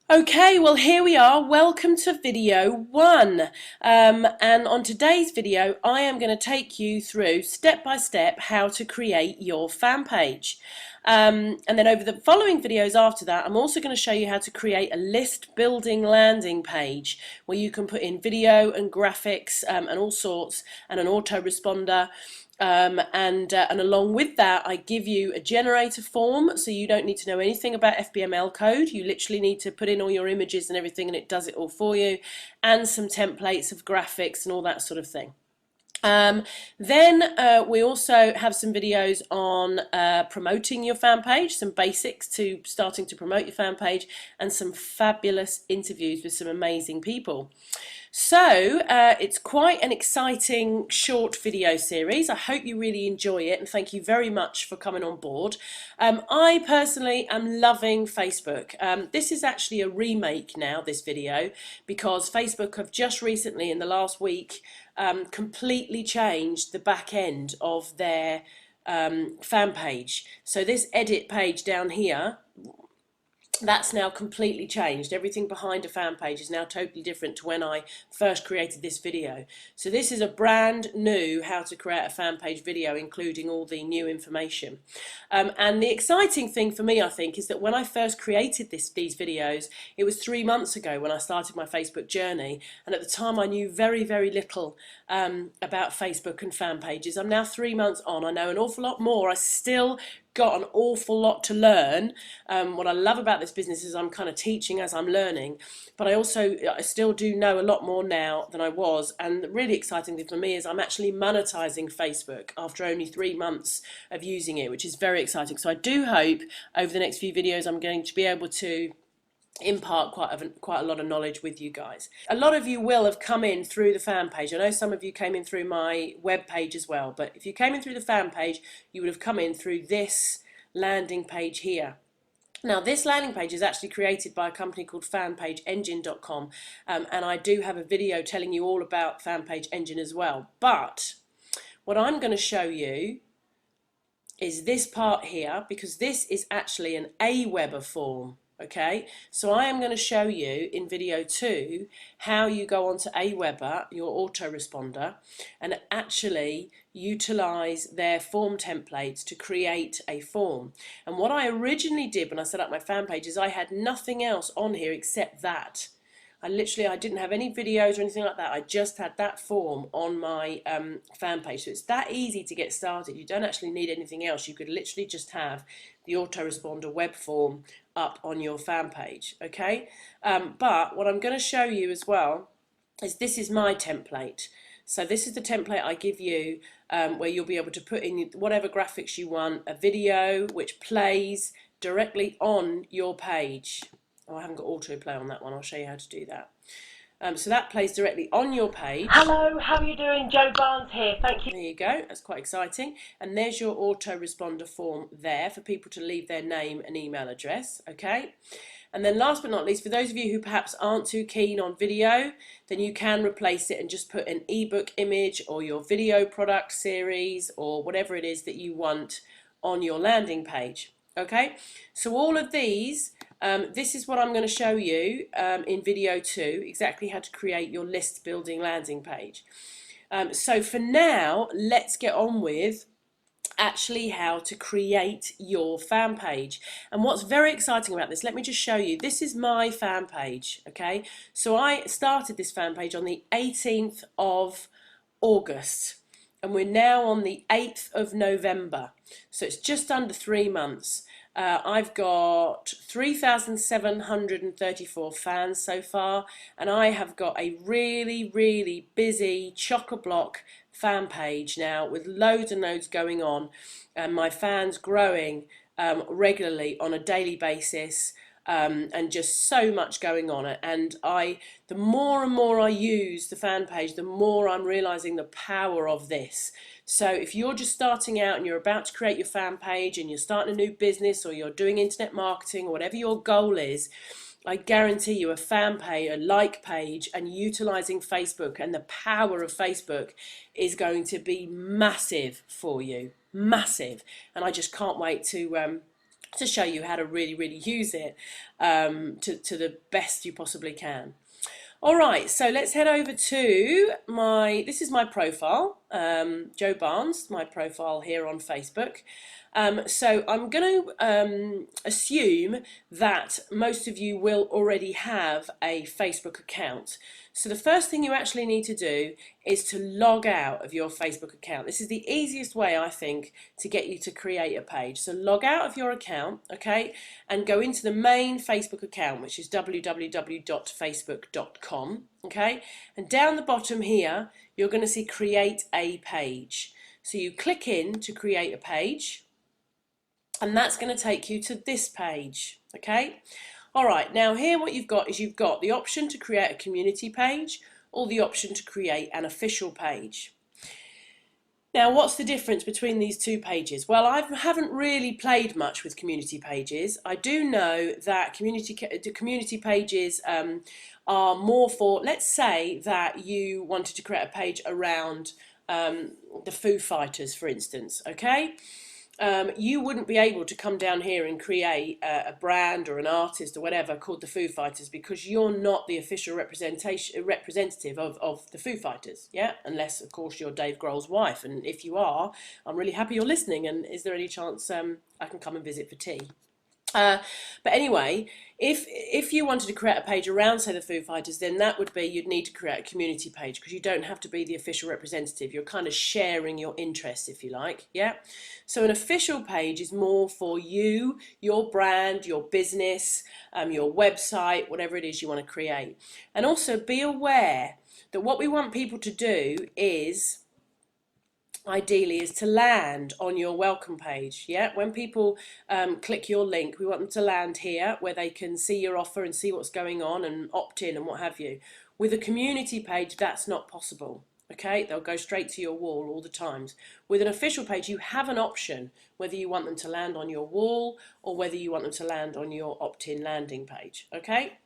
Okay, well here we are. Welcome to video one. And on today's video, I am going to take you through step by step how to create your fan page. And then over the following videos after that, I'm also going to show you how to create a list building landing page where you can put in video and graphics and all sorts and an autoresponder. And along with that, I give you a generator form, so you don't need to know anything about FBML code. You literally need to put in all your images and everything, and it does it all for you, and some templates of graphics and all that sort of thing. Then we also have some videos on promoting your fan page, some basics to starting to promote your fan page, and some fabulous interviews with some amazing people. So it's quite an exciting short video series. I hope you really enjoy it, and thank you very much for coming on board. I personally am loving Facebook. This is actually a remake now, this video, because Facebook have just recently, in the last week, completely changed the back end of their fan page. So this edit page down here, that's now completely changed. Everything behind a fan page is now totally different to when I first created this video. So this is a brand new how to create a fan page video, including all the new information. And the exciting thing for me, I think, is that when I first created these videos, it was 3 months ago when I started my Facebook journey, and at the time I knew very, very little about Facebook and fan pages. I'm now 3 months on. I know an awful lot more. I still got an awful lot to learn. What I love about this business is I'm kind of teaching as I'm learning, but I still do know a lot more now than I was. And the really exciting thing for me is I'm actually monetizing Facebook after only 3 months of using it, which is very exciting. So I do hope over the next few videos I'm going to be able to impart quite a lot of knowledge with you guys. A lot of you will have come in through the fan page. I know some of you came in through my web page as well, but if you came in through the fan page, you would have come in through this landing page here. Now, this landing page is actually created by a company called fanpageengine.com, and I do have a video telling you all about Fanpage Engine as well. But what I'm going to show you is this part here, because this is actually an Aweber form. Okay, so I am going to show you in video 2 how you go onto Aweber, your autoresponder, and actually utilize their form templates to create a form. And what I originally did when I set up my fan page is I had nothing else on here except that. I didn't have any videos or anything like that. I just had that form on my fan page. So it's that easy to get started. You don't actually need anything else. You could literally just have the autoresponder web form up on your fan page, okay? But what I'm going to show you as well is this is my template. So this is the template I give you where you'll be able to put in whatever graphics you want, a video which plays directly on your page. Oh, I haven't got autoplay on that one. I'll show you how to do that. So that plays directly on your page. Hello, how are you doing? Joe Barnes here. Thank you. There you go. That's quite exciting. And there's your autoresponder form there for people to leave their name and email address. Okay. And then last but not least, for those of you who perhaps aren't too keen on video, then you can replace it and just put an ebook image or your video product series or whatever it is that you want on your landing page. Okay. So all of these, this is what I'm going to show you in video 2, exactly how to create your list building landing page. So for now, let's get on with actually how to create your fan page. And what's very exciting about this, let me just show you. This is my fan page, okay? So I started this fan page on the 18th of August, and we're now on the 8th of November. So it's just under 3 months. I've got 3,734 fans so far, and I have got a really, really busy chock-a-block fan page now with loads and loads going on, and my fans growing regularly on a daily basis. And just so much going on. And the more and more I use the fan page, the more I'm realizing the power of this. So if you're just starting out and you're about to create your fan page and you're starting a new business or you're doing internet marketing or whatever your goal is, I guarantee you a fan page, a like page, and utilizing Facebook and the power of Facebook is going to be massive for you. Massive. And I just can't wait to to show you how to really use it to the best you possibly can. All right, so let's head over to this is my profile, Jo Barnes, my profile here on Facebook. So I'm going to assume that most of you will already have a Facebook account. So the first thing you actually need to do is to log out of your Facebook account. This is the easiest way, I think, to get you to create a page. So log out of your account, okay, and go into the main Facebook account, which is www.facebook.com, okay, and down the bottom here, you're going to see create a page. So you click in to create a page, and that's going to take you to this page, okay. All right, now here what you've got is you've got the option to create a community page or the option to create an official page. Now, what's the difference between these two pages? Well, I haven't really played much with community pages. I do know that community pages are more for, let's say that you wanted to create a page around the Foo Fighters, for instance, okay? You wouldn't be able to come down here and create a brand or an artist or whatever called the Foo Fighters, because you're not the official representative of the Foo Fighters, yeah? Unless, of course, you're Dave Grohl's wife. And if you are, I'm really happy you're listening. And is there any chance I can come and visit for tea? But anyway, if you wanted to create a page around, say, the Foo Fighters, then that would be, you'd need to create a community page, because you don't have to be the official representative. You're kind of sharing your interests, if you like, yeah? So an official page is more for you, your brand, your business, your website, whatever it is you want to create. And also be aware that what we want people to do is, ideally, is to land on your welcome page. Yeah, when people click your link, we want them to land here where they can see your offer and see what's going on and opt in and what have you. With a community page, that's not possible. Okay, they'll go straight to your wall all the times. With an official page, you have an option whether you want them to land on your wall or whether you want them to land on your opt-in landing page. Okay,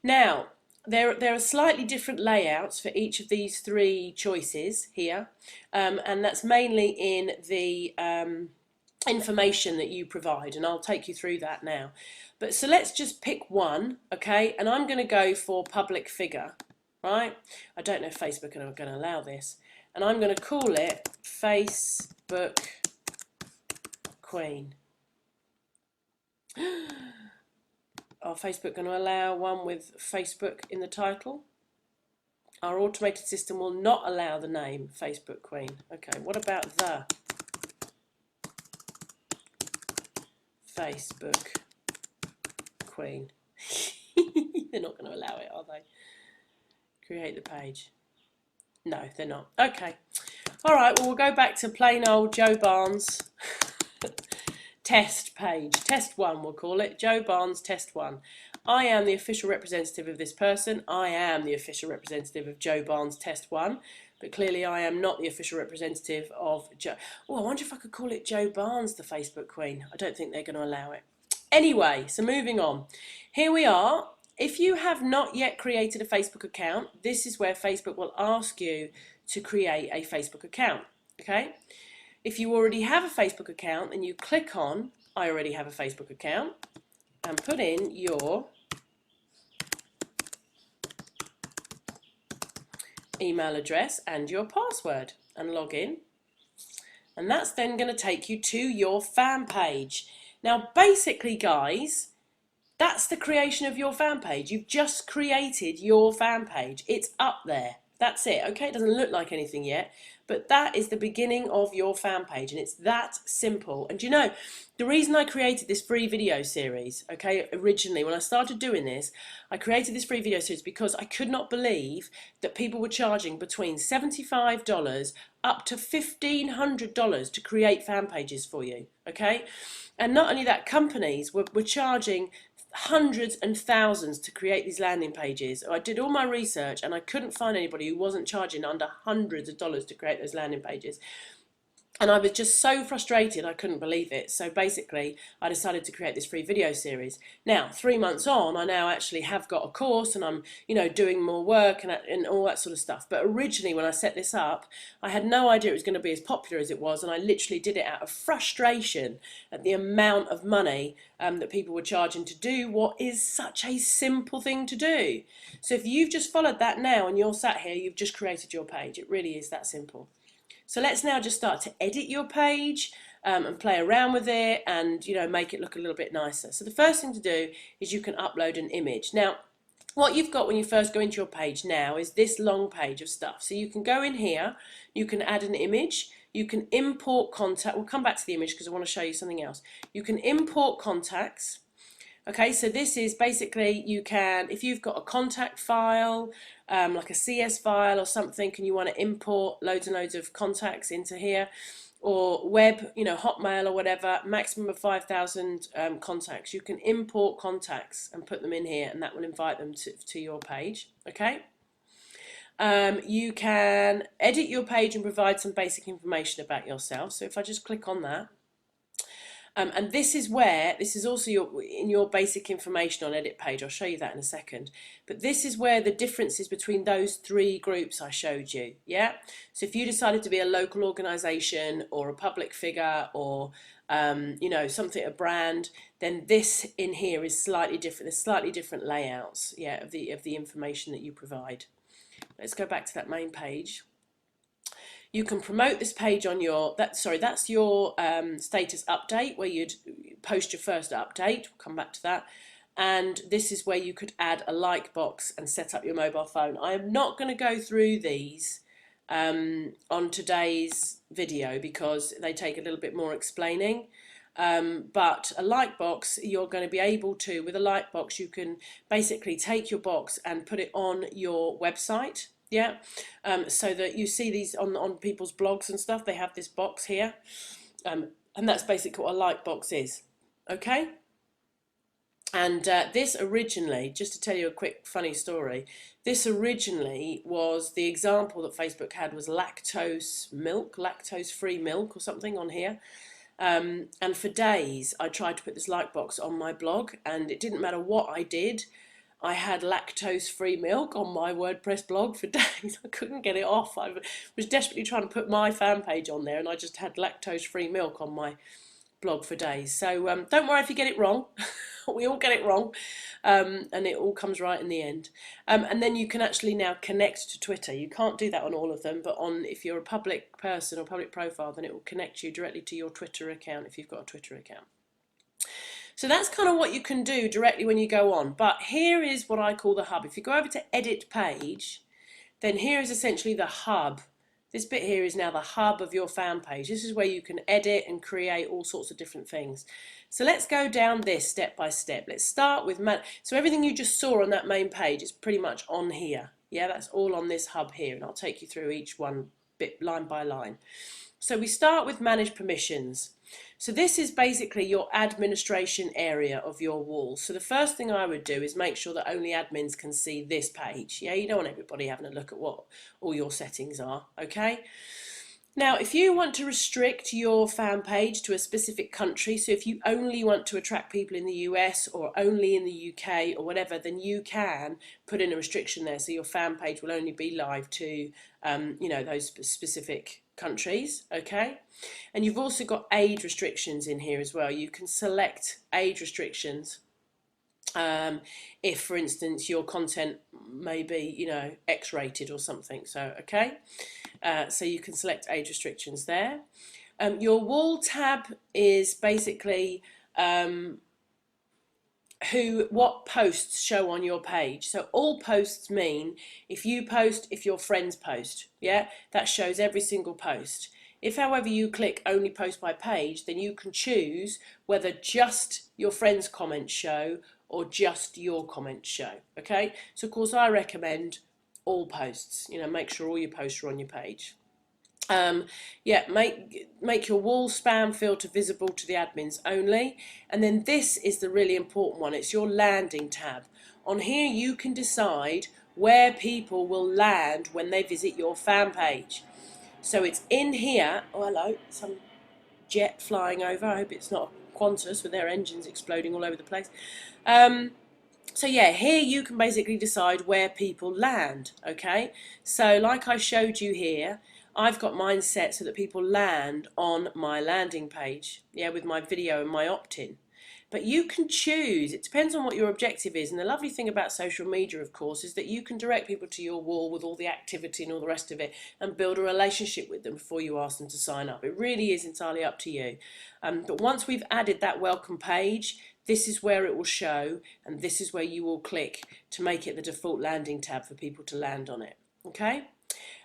now there are slightly different layouts for each of these three choices here, and that's mainly in the information that you provide, and I'll take you through that now. But so let's just pick one, okay, and I'm going to go for public figure, right? I don't know if Facebook are going to allow this, and I'm going to call it Facebook Queen. Are Facebook going to allow one with Facebook in the title? Our automated system will not allow the name Facebook Queen. Okay, what about the Facebook Queen? They're not going to allow it, are they? Create the page. No, they're not. Okay. All right, well, we'll go back to plain old Jo Barnes. Test page, test one we'll call it, Jo Barnes test one. I am the official representative of this person. I am the official representative of Jo Barnes test one, but clearly I am not the official representative of Jo. Oh, I wonder if I could call it Jo Barnes the Facebook Queen. I don't think they're going to allow it. Anyway, so moving on. Here we are. If you have not yet created a Facebook account, this is where Facebook will ask you to create a Facebook account, okay? If you already have a Facebook account, then you click on I already have a Facebook account and put in your email address and your password and log in. And that's then going to take you to your fan page. Now, basically, guys, that's the creation of your fan page. You've just created your fan page. It's up there. That's it, okay? It doesn't look like anything yet, but that is the beginning of your fan page, and it's that simple. And you know, the reason I created this free video series, okay, originally, when I started doing this, I created this free video series because I could not believe that people were charging between $75 up to $1,500 to create fan pages for you, okay? And not only that, companies were charging hundreds and thousands to create these landing pages. I did all my research and I couldn't find anybody who wasn't charging under hundreds of dollars to create those landing pages. And I was just so frustrated, I couldn't believe it. So basically, I decided to create this free video series. Now, 3 months on, I now actually have got a course, and I'm, doing more work and all that sort of stuff. But originally, when I set this up, I had no idea it was going to be as popular as it was, and I literally did it out of frustration at the amount of money that people were charging to do what is such a simple thing to do. So if you've just followed that now and you're sat here, you've just created your page. It really is that simple. So let's now just start to edit your page and play around with it and make it look a little bit nicer. So the first thing to do is you can upload an image. Now what you've got when you first go into your page now is this long page of stuff. So you can go in here, you can add an image, you can import contact. We'll come back to the image because I want to show you something else. You can import contacts. Okay, so this is basically, you can, if you've got a contact file, like a CS file or something, and you want to import loads and loads of contacts into here, or web, Hotmail or whatever, maximum of 5,000 contacts, you can import contacts and put them in here, and that will invite them to your page. Okay. You can edit your page and provide some basic information about yourself. So if I just click on that, and this is also in your basic information on edit page. I'll show you that in a second. But this is where the difference is between those three groups I showed you. Yeah. So if you decided to be a local organisation or a public figure or something, a brand, then this in here is slightly different. There's slightly different layouts, yeah, of the information that you provide. Let's go back to that main page. You can promote this page on your, that's your status update, where you'd post your first update. We'll come back to that. And this is where you could add a like box and set up your mobile phone. I am not going to go through these on today's video because they take a little bit more explaining. But a like box, you're going to be able to, with a like box, you can basically take your box and put it on your website. Yeah, so that you see these on people's blogs and stuff. They have this box here, and that's basically what a like box is. Okay, and this originally, just to tell you a quick funny story, this originally was the example that Facebook had was lactose-free milk or something on here. And for days I tried to put this like box on my blog, and it didn't matter what I did. I had lactose-free milk on my WordPress blog for days. I couldn't get it off. I was desperately trying to put my fan page on there, and I just had lactose-free milk on my blog for days. So don't worry if you get it wrong. We all get it wrong, and it all comes right in the end. And then you can actually now connect to Twitter. You can't do that on all of them, but if you're a public person or public profile, then it will connect you directly to your Twitter account if you've got a Twitter account. So that's kind of what you can do directly when you go on. But here is what I call the hub. If you go over to edit page, then here is essentially the hub. This bit here is now the hub of your fan page. This is where you can edit and create all sorts of different things. So let's go down this step by step. Let's start with so everything you just saw on that main page is pretty much on here. Yeah, that's all on this hub here, and I'll take you through each one bit line by line. So we start with manage permissions. So this is basically your administration area of your wall. So the first thing I would do is make sure that only admins can see this page. Yeah, you don't want everybody having a look at what all your settings are, okay? Now, if you want to restrict your fan page to a specific country, so if you only want to attract people in the US or only in the UK or whatever, then you can put in a restriction there. So your fan page will only be live to, those specific countries, okay? And you've also got age restrictions in here as well. You can select age restrictions if, for instance, your content may be, X-rated or something. So, okay, so you can select age restrictions there. Your wall tab is basically what posts show on your page. So all posts mean if you post, if your friends post, yeah, that shows every single post. If, however, you click only post by page, then you can choose whether just your friends' comments show or just your comments show. Okay, so of course I recommend all posts. Make sure all your posts are on your page. Make your wall spam filter visible to the admins only. And then this is the really important one. It's your landing tab. On here you can decide where people will land when they visit your fan page. So it's in here. Oh, hello, some jet flying over. I hope it's not a Qantas with their engines exploding all over the place. So yeah, here you can basically decide where people land, okay? So like I showed you here, I've got mine set so that people land on my landing page, yeah, with my video and my opt-in. But you can choose, it depends on what your objective is. And the lovely thing about social media, of course, is that you can direct people to your wall with all the activity and all the rest of it and build a relationship with them before you ask them to sign up. It really is entirely up to you. But once we've added that welcome page, this is where it will show, and this is where you will click to make it the default landing tab for people to land on it. Okay?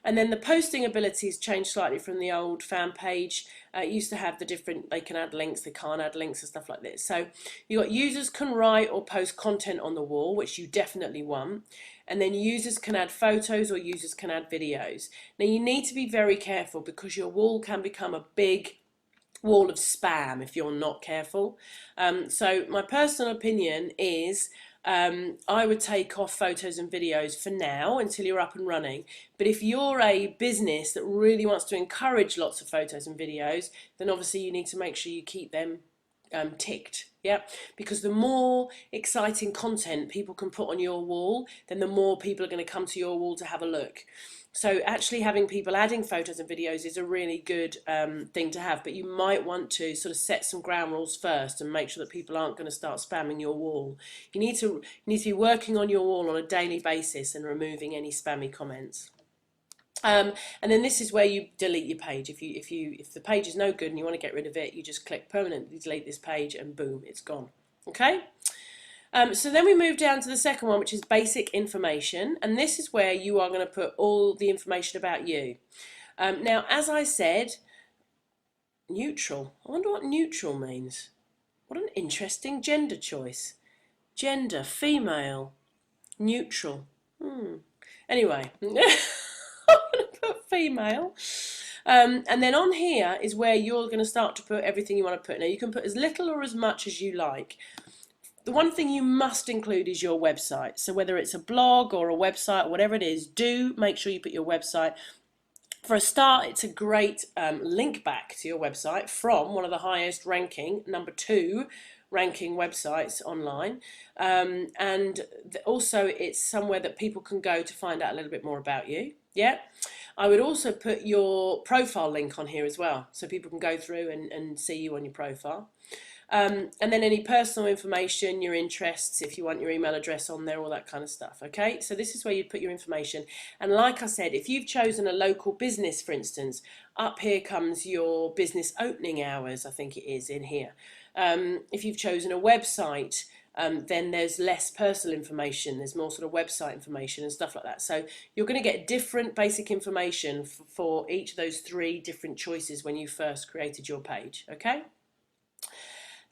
And then the posting ability has changed slightly from the old fan page. It used to have the different, they can add links, they can't add links and stuff like this. So you've got users can write or post content on the wall, which you definitely want. And then users can add photos or users can add videos. Now you need to be very careful because your wall can become a big wall of spam if you're not careful. So my personal opinion is I would take off photos and videos for now until you're up and running. But if you're a business that really wants to encourage lots of photos and videos, then obviously you need to make sure you keep them ticked. Yeah, because the more exciting content people can put on your wall, then the more people are going to come to your wall to have a look. So actually having people adding photos and videos is a really good thing to have, but you might want to sort of set some ground rules first and make sure that people aren't going to start spamming your wall. You need to be working on your wall on a daily basis and removing any spammy comments. And then this is where you delete your page. If the page is no good and you want to get rid of it, you just click permanently delete this page and boom, it's gone. Okay. So then we move down to the second one, which is basic information, and this is where you are going to put all the information about you. Now, as I said, neutral. I wonder what neutral means. What an interesting gender choice. Gender, female, neutral. Anyway, I'm going to put female. And then on here is where you're going to start to put everything you want to put. Now, you can put as little or as much as you like. The one thing you must include is your website. So whether it's a blog or a website, or whatever it is, do make sure you put your website. For a start, it's a great link back to your website from one of the highest ranking, #2 ranking websites online. And also it's somewhere that people can go to find out a little bit more about you. Yeah. I would also put your profile link on here as well, so people can go through and see you on your profile. And then any personal information, your interests, if you want your email address on there, all that kind of stuff. Okay, so this is where you put your information. And like I said, if you've chosen a local business, for instance, up here comes your business opening hours, I think it is in here. If you've chosen a website, then there's less personal information, there's more sort of website information and stuff like that. So you're going to get different basic information for each of those 3 different choices when you first created your page. Okay.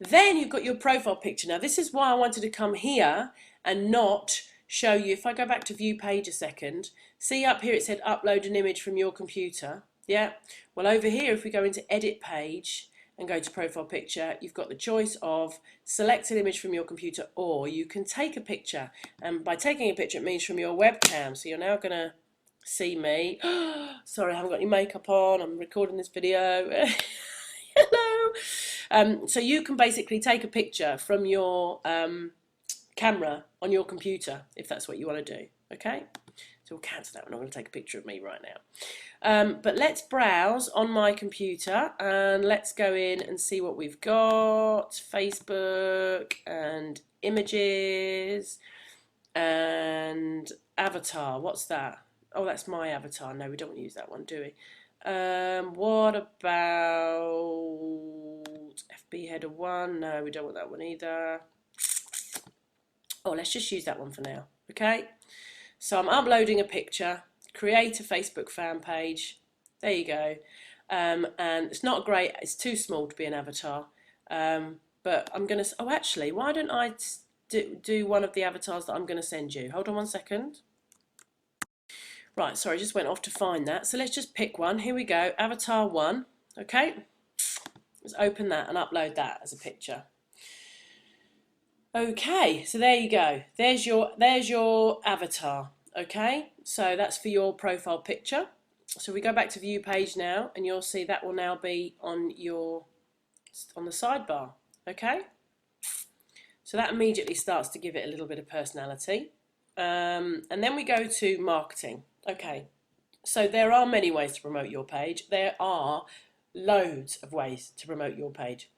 Then you've got your profile picture. Now this is why I wanted to come here and not show you. If I go back to view page a second, see up here it said upload an image from your computer. Yeah, well over here if we go into edit page and go to profile picture, you've got the choice of select an image from your computer, or you can take a picture, and by taking a picture it means from your webcam. So you're now going to see me. Sorry, I haven't got any makeup on, I'm recording this video. Hello. So you can basically take a picture from your camera on your computer if that's what you want to do. Okay, so we'll cancel that one. I'm going to take a picture of me right now. But let's browse on my computer and let's go in and see what we've got. Facebook and images and avatar. What's that? Oh, that's my avatar. No, we don't want to use that one, do we? What about FB header 1? No, we don't want that one either. Oh, let's just use that one for now. Okay, so I'm uploading a picture, create a Facebook fan page. There you go. And it's not great, it's too small to be an avatar. But I'm gonna, oh actually, why don't I do one of the avatars that I'm gonna send you? Hold on one second. Right, sorry, I just went off to find that. So let's just pick one. Here we go, avatar 1. Okay, let's open that and upload that as a picture. Okay, so there you go. There's your avatar. Okay, so that's for your profile picture. So we go back to view page now, and you'll see that will now be on the sidebar. Okay, so that immediately starts to give it a little bit of personality. And then we go to marketing. Okay, so there are many ways to promote your page. There are loads of ways to promote your page.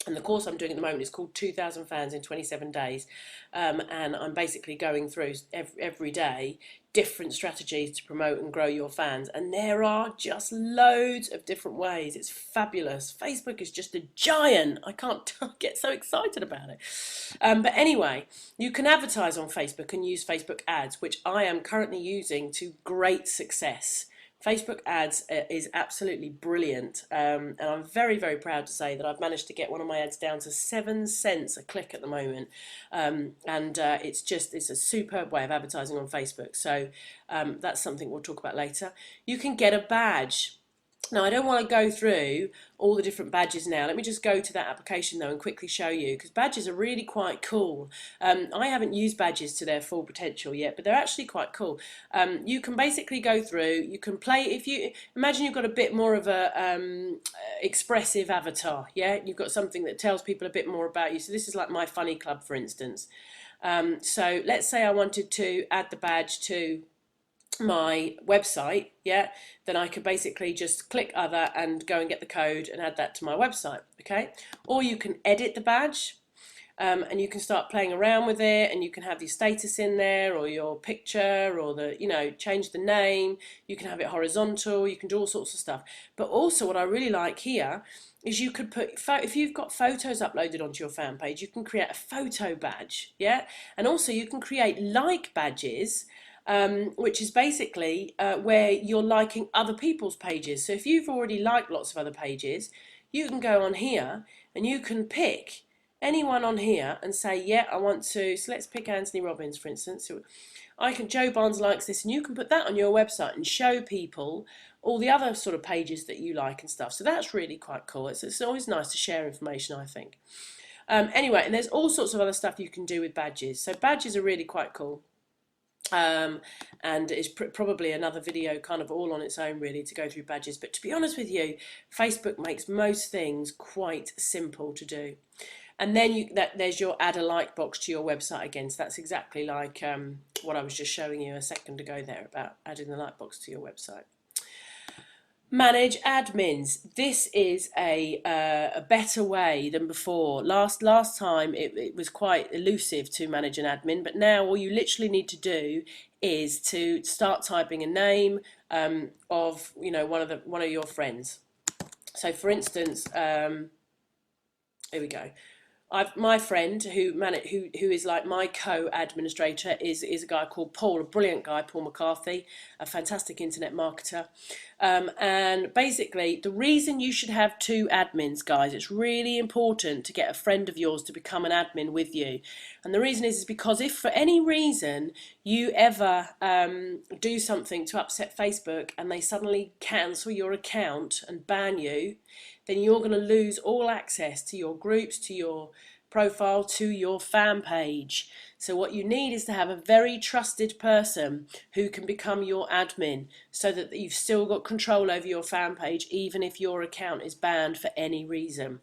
And the course I'm doing at the moment is called 2,000 Fans in 27 Days. And I'm basically going through every day different strategies to promote and grow your fans. And there are just loads of different ways. It's fabulous. Facebook is just a giant. I can't get so excited about it. But anyway, you can advertise on Facebook and use Facebook ads, which I am currently using to great success. Facebook ads is absolutely brilliant, and I'm very, very proud to say that I've managed to get one of my ads down to 7 cents a click at the moment, and it's a superb way of advertising on Facebook. So that's something we'll talk about later. You can get a badge. Now, I don't want to go through all the different badges now. Let me just go to that application though and quickly show you, because badges are really quite cool. I haven't used badges to their full potential yet, but they're actually quite cool. You can basically go through, you can play, if you imagine you've got a bit more of a expressive avatar, yeah? You've got something that tells people a bit more about you. So this is like My Funny Club, for instance. So let's say I wanted to add the badge to my website, yeah, then I could basically just click other and go and get the code and add that to my website. Okay, or you can edit the badge, and you can start playing around with it, and you can have your status in there or your picture, or change the name. You can have it horizontal, you can do all sorts of stuff. But also what I really like here is you could put, if you've got photos uploaded onto your fan page, you can create a photo badge, yeah, and also you can create like badges, which is basically where you're liking other people's pages. So if you've already liked lots of other pages, you can go on here and you can pick anyone on here and say, yeah, I want to, so let's pick Anthony Robbins, for instance. So Joe Barnes likes this, and you can put that on your website and show people all the other sort of pages that you like and stuff. So that's really quite cool. It's always nice to share information, I think. Anyway, and there's all sorts of other stuff you can do with badges. So badges are really quite cool. And it's probably another video kind of all on its own really to go through badges, but to be honest with you, Facebook makes most things quite simple to do. And then there's your add a like box to your website again, so that's exactly like what I was just showing you a second ago there about adding the like box to your website. Manage admins. This is a better way than before. Last time it was quite elusive to manage an admin, but now all you literally need to do is to start typing a name of one of your friends. So for instance, here we go. My friend who is like my co-administrator is a guy called Paul, a brilliant guy, Paul McCarthy, a fantastic internet marketer. And basically, the reason you should have 2 admins, guys, it's really important to get a friend of yours to become an admin with you. And the reason is because if for any reason you ever do something to upset Facebook and they suddenly cancel your account and ban you, then you're going to lose all access to your groups, to your profile, to your fan page. So what you need is to have a very trusted person who can become your admin, so that you've still got control over your fan page even if your account is banned for any reason.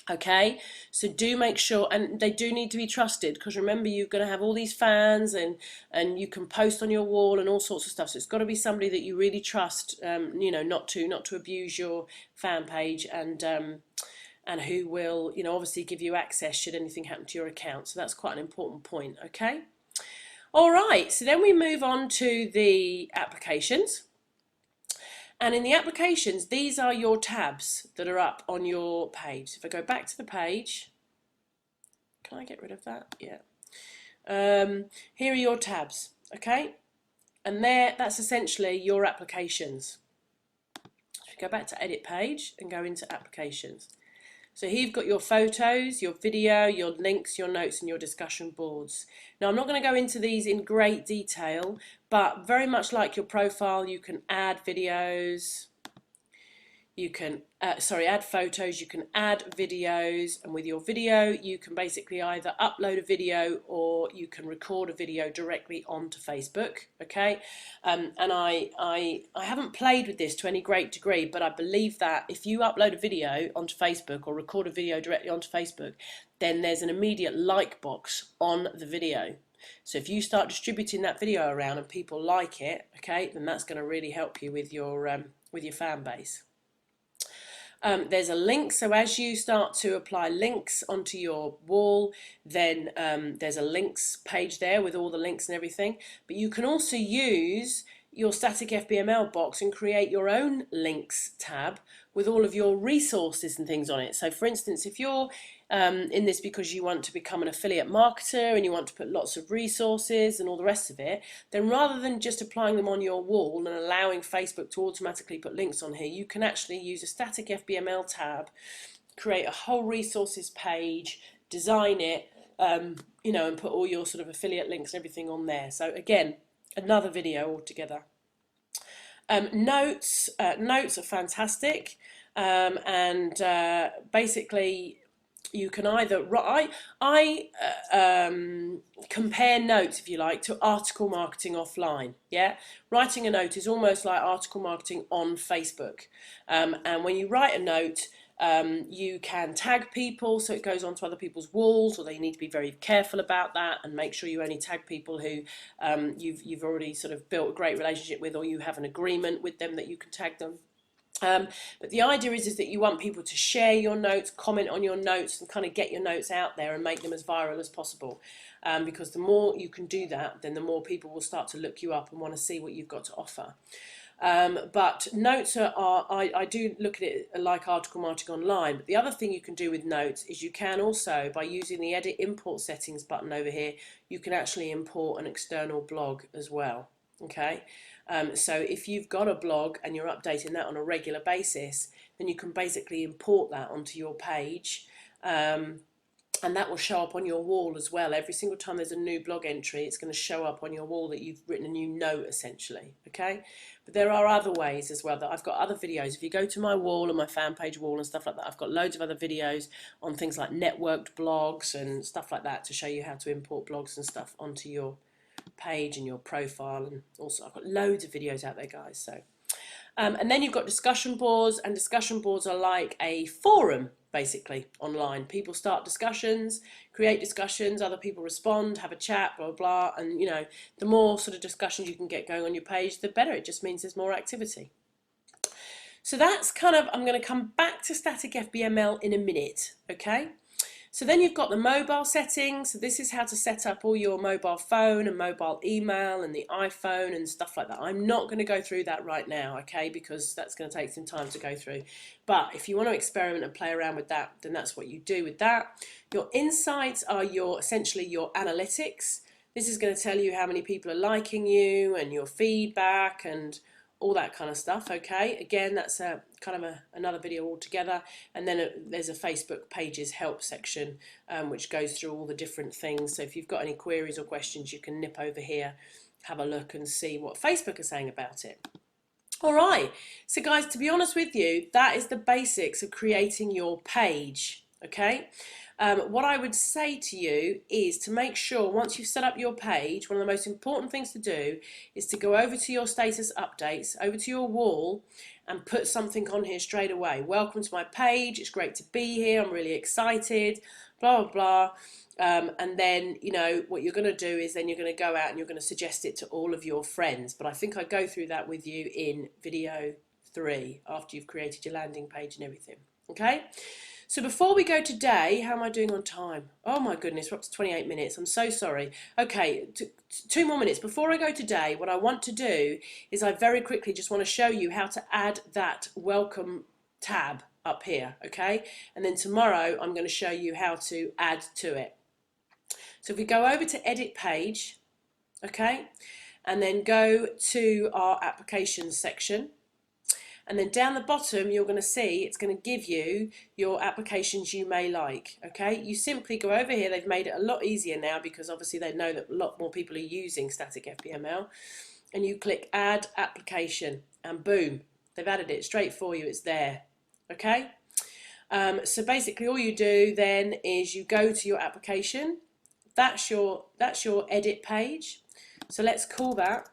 Okay, so do make sure, and they do need to be trusted, because remember, you're going to have all these fans and you can post on your wall and all sorts of stuff. So it's got to be somebody that you really trust, not to abuse your fan page, and who will, obviously give you access should anything happen to your account. So that's quite an important point. Okay, all right. So then we move on to the applications. And in the applications, these are your tabs that are up on your page. So if I go back to the page, can I get rid of that? Yeah. Here are your tabs, okay? And that's essentially your applications. If you go back to edit page and go into applications. So here you've got your photos, your video, your links, your notes, and your discussion boards. Now I'm not going to go into these in great detail, but very much like your profile, you can add videos, you can add photos, you can add videos, and with your video you can basically either upload a video or you can record a video directly onto Facebook. Okay, and I haven't played with this to any great degree, but I believe that if you upload a video onto Facebook or record a video directly onto Facebook, then there's an immediate like box on the video. So if you start distributing that video around and people like it, okay, then that's going to really help you with your fan base. There's a link, so as you start to apply links onto your wall, then there's a links page there with all the links and everything. But you can also use your static FBML box and create your own links tab with all of your resources and things on it. So for instance, if you're in this because you want to become an affiliate marketer and you want to put lots of resources and all the rest of it, then rather than just applying them on your wall and allowing Facebook to automatically put links on here, you can actually use a static FBML tab, create a whole resources page, design it, you know, and put all your sort of affiliate links and everything on there. So again, another video altogether. Notes are fantastic, and basically you can either compare notes, if you like, to article marketing offline. Yeah, writing a note is almost like article marketing on Facebook, and when you write a note, you can tag people so it goes onto other people's walls, or you need to be very careful about that and make sure you only tag people who you've already sort of built a great relationship with, or you have an agreement with them that you can tag them. But the idea is that you want people to share your notes, comment on your notes, and kind of get your notes out there and make them as viral as possible. Because the more you can do that, then the more people will start to look you up and want to see what you've got to offer. But notes I do look at it like article marketing online. But the other thing you can do with notes is you can also, by using the edit import settings button over here, you can actually import an external blog as well. Okay, so if you've got a blog and you're updating that on a regular basis, then you can basically import that onto your page, and that will show up on your wall as well. Every single time there's a new blog entry, it's going to show up on your wall that you've written a new note, essentially. Okay, but there are other ways as well that I've got other videos. If you go to my wall and my fan page wall and stuff like that, I've got loads of other videos on things like networked blogs and stuff like that to show you how to import blogs and stuff onto your page and your profile. And also I've got loads of videos out there, guys. So and then you've got discussion boards, and discussion boards are like a forum basically online. People start discussions, create discussions, other people respond, have a chat, blah blah, and you know, the more sort of discussions you can get going on your page, the better. It just means there's more activity. So that's kind of, I'm going to come back to static FBML in a minute, okay? So then you've got the mobile settings. So this is how to set up all your mobile phone and mobile email and the iPhone and stuff like that. I'm not going to go through that right now, okay, because that's going to take some time to go through. But if you want to experiment and play around with that, then that's what you do with that. Your insights are essentially your analytics. This is going to tell you how many people are liking you and your feedback and all that kind of stuff. Okay, again, that's a kind of another video altogether. And then there's a Facebook pages help section, which goes through all the different things. So if you've got any queries or questions, you can nip over here, have a look and see what Facebook are saying about it. All right, so guys, to be honest with you, that is the basics of creating your page. Okay, what I would say to you is to make sure once you've set up your page, one of the most important things to do is to go over to your status updates, over to your wall, and put something on here straight away. Welcome to my page, it's great to be here, I'm really excited, blah blah blah. And then, you know, what you're going to do is then you're going to go out and you're going to suggest it to all of your friends. But I think I go through that with you in video 3 after you've created your landing page and everything. Okay, so before we go today, how am I doing on time? Oh my goodness, we're up to 28 minutes. I'm so sorry. Okay, 2 more minutes. Before I go today, what I want to do is I very quickly just want to show you how to add that welcome tab up here, okay? And then tomorrow I'm going to show you how to add to it. So if we go over to edit page, okay, and then go to our applications section, and then down the bottom you're going to see it's going to give you your applications you may like. Okay, you simply go over here. They've made it a lot easier now because obviously they know that a lot more people are using static FBML, and you click add application and boom, they've added it straight for you. It's there. Okay, so basically all you do then is you go to your application. That's your edit page. So let's call that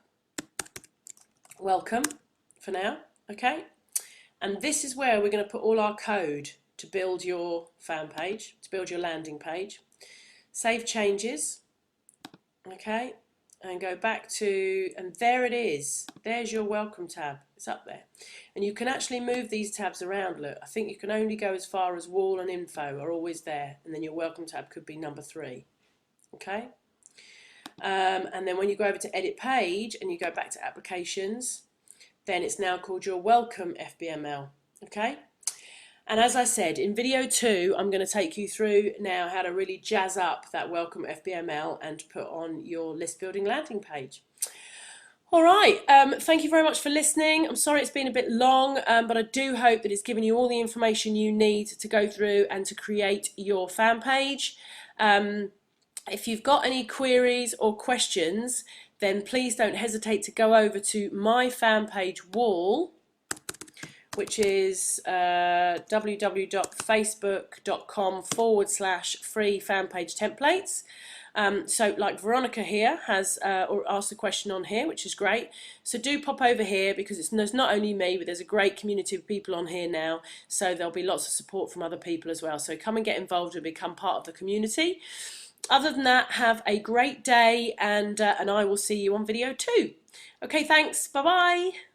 welcome for now. Okay, and this is where we're going to put all our code to build your fan page, to build your landing page. Save changes. Okay, and go back to, and there it is. There's your welcome tab. It's up there. And you can actually move these tabs around. Look, I think you can only go as far as wall and info are always there, and then your welcome tab could be number 3. Okay, and then when you go over to edit page and you go back to applications, then it's now called your welcome FBML. Okay, and as I said, in video 2, I'm going to take you through now how to really jazz up that welcome FBML and put on your list building landing page. All right, thank you very much for listening. I'm sorry it's been a bit long, but I do hope that it's given you all the information you need to go through and to create your fan page. If you've got any queries or questions, then please don't hesitate to go over to my fan page wall, which is www.facebook.com/free fan page templates. So like Veronica here has or asked a question on here, which is great. So do pop over here, because there's not only me, but there's a great community of people on here now. So there'll be lots of support from other people as well. So come and get involved and become part of the community. Other than that, have a great day, and I will see you on video 2. Okay, thanks. Bye-bye.